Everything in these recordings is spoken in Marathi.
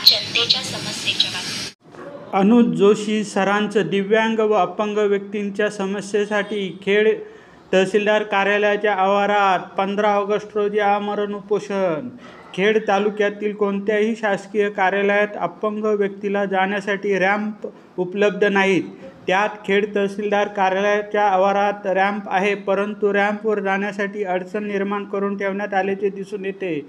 जनतेच्या समस्येच्या बाबतीत। अनुज जोशी सरांचं दिव्यांग व अपंग व्यक्तींच्या समस्येसाठी खेड तहसीलदार कार्यालयाच्या आवारात 15 ऑगस्ट रोजी आमरण उपोषण। खेड तालुक्यातील कोणत्याही शासकीय कार्यालयात अपंग व्यक्तीला जाण्यासाठी रॅम्प उपलब्ध नाहीत। त्यात खेड तहसीलदार कार्यालयाच्या आवारात रॅम्प आहे, परंतु रॅम्पवर जाण्यासाठी अडचण निर्माण करून ठेवण्यात आल्याचे दिसून येते।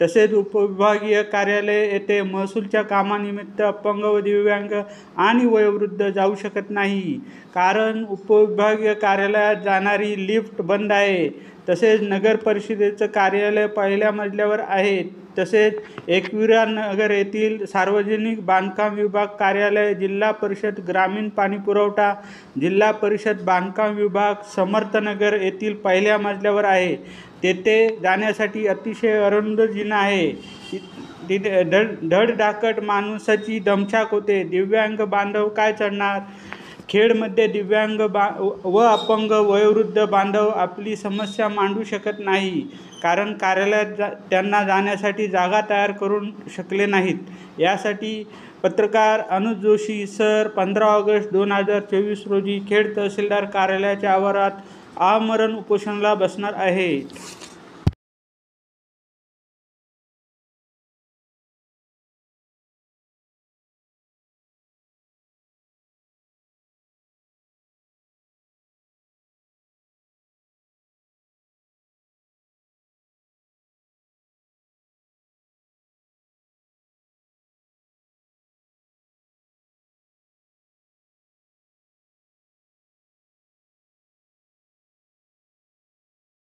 तसेच उपविभागीय कार्यालय येथे महसूलच्या कामानिमित्त अपंग व दिव्यांग आणि वयोवृद्ध जाऊ शकत नाही, कारण उपविभागीय कार्यालयात जाणारी लिफ्ट बंद आहे। तसेच नगर परिषदेचं कार्यालय पहिल्या मजल्यावर आहे। तसेच एकविरा नगर येथील सार्वजनिक बांधकाम विभाग कार्यालय, जिल्हा परिषद ग्रामीण पाणीपुरवठा, जिल्हा परिषद बांधकाम विभाग समर्थनगर येथील पहिल्या मजल्यावर आहे। तेथे जाण्यासाठी अतिशय अरुंद जिना आहे। तिथे धडधाकट माणसाची दमछाक होते। दिव्यांग बांधव काय चढणार? खेडमध्ये दिव्यांग व अपंग वयोवृद्ध बांधव आपली समस्या मांडू शकत नाही, कारण कार्यालयात त्यांना जाण्यासाठी जागा तयार करू शकले नाहीत। यासाठी पत्रकार अनुज जोशी सर 15 ऑगस्ट 2024 रोजी खेड तहसीलदार कार्यालयाच्या आवारात आमरण उपोषणाला बसणार आहे।